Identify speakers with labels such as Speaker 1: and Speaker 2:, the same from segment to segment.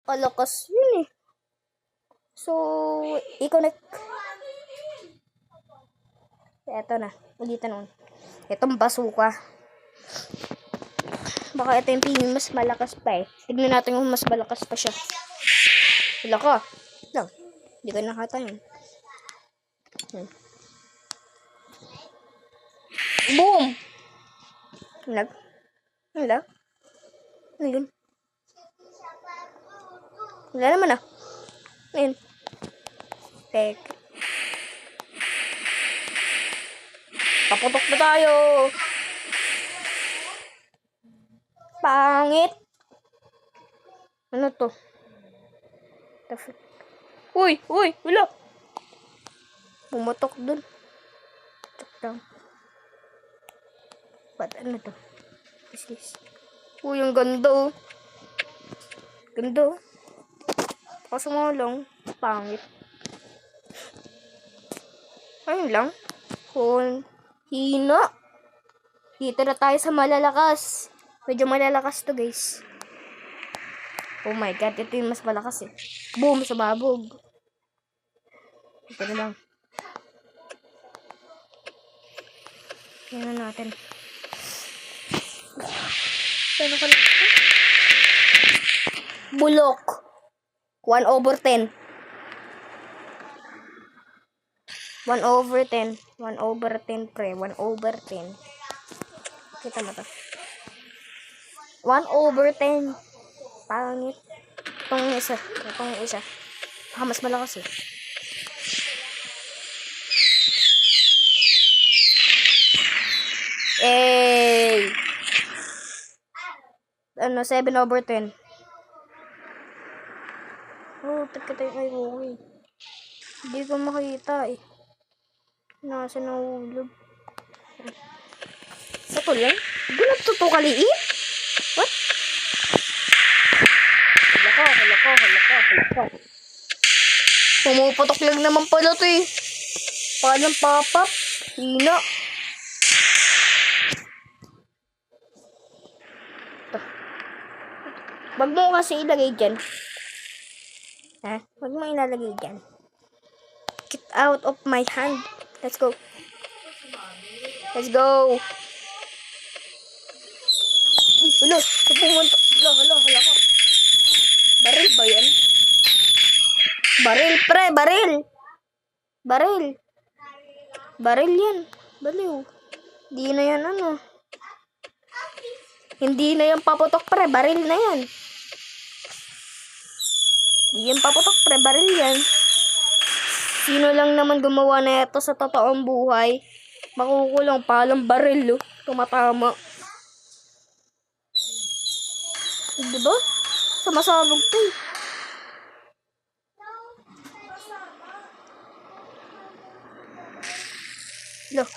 Speaker 1: Alakas yun eh. So, i-connect. Eto na. Ulitan nun. Itong bazooka. Baka ito yung pinyung mas malakas pa eh. Tignan natin kung mas malakas pa siya. Wala ka. Lang. Hindi ka nakata yun. Boom! Lag. Lag. Ano yun? Wala naman ah. Ayun. Tek. Paputok na tayo. Pangit. Ano to? Uy! Uy! Wala! Pumutok dun. Check down. Ba't ano to? Is this? Uy, ang ganda oh. Ganda oh. Kaso nga lang, pangit. Ayun lang. Hina. Dito na tayo sa malalakas. Medyo malalakas to guys. Oh my god, ito yung mas malakas eh. Boom, sumabog. Ito na lang. Tingnan natin. Bulok. 1/10. 1/10. 1/10 pre. 1/10. Kita mo to. 1/10. Pangit. Itong isa. Itong isa. Mas malakas eh. Eh. Ano, 7/10. Oh, tagkatay kayo eh. Hindi ko makita eh. Nasa nahulog. Ito lang? Hindi na ito kaliit? What? Halaka. Pumuputok lang naman pala ito eh. Paano papa? Hina. Wag mo kasi ilagay dyan. Ha? Wag mo ilalagay dyan. Get out of my hand. Let's go. Let's go. Uy, hala. Sa pumunta. Hala ka. Baril ba yan? Baril, pre. Baril yan. Baliw. Hindi na yan ano. Hindi na yan paputok, pre. Baril na yan. Hindi yan paputok, pre. Baril yan. Sino lang naman gumawa na ito sa totoong buhay? Makukulong palang baril, oh. Tumatama. Diba? Sumasabog to. Look.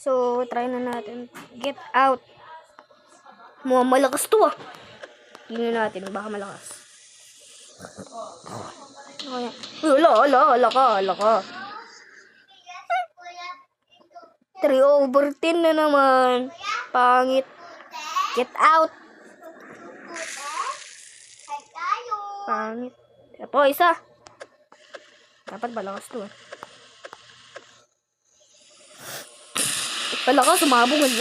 Speaker 1: So, try na natin. Get out. Malakas to ah. Tingnan natin. Baka malakas. Okay. Hala ka. 3/10 na naman. Pangit. Get out. Pangit. Ito, isa. Dapat malakas to ah. Palakas, sumabog. Ang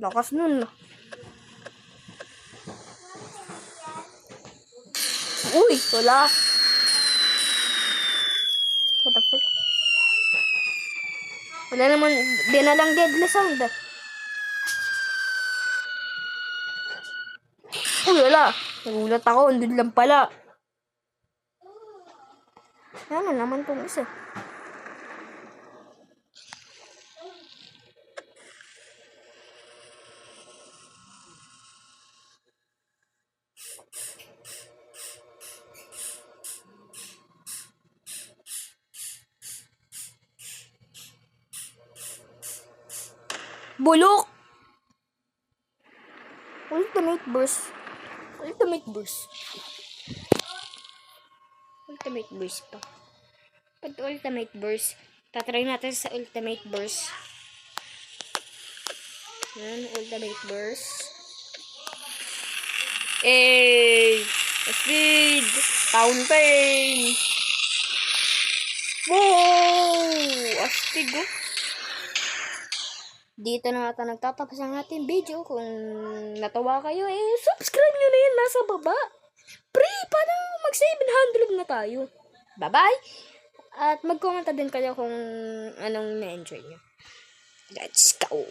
Speaker 1: lakas nun. Uy, wala. What the fuck? Wala naman, di na lang deadly sound. Uy, wala. Nagulat ako, andun lang pala. Ano naman tong isa? Bulok! Ultimate burst pa. Pag ultimate burst, tatry natin sa ultimate burst. Yan, ultimate burst. Speed! Fountain! Wow! Astig oh. Dito na ata nagtatapos ang ating video. Kung natawa kayo, subscribe nyo na yan. Nasa baba. Pre, paano mag-700 na tayo? Bye-bye! At mag-comment din kayo kung anong na-enjoy nyo. Let's go!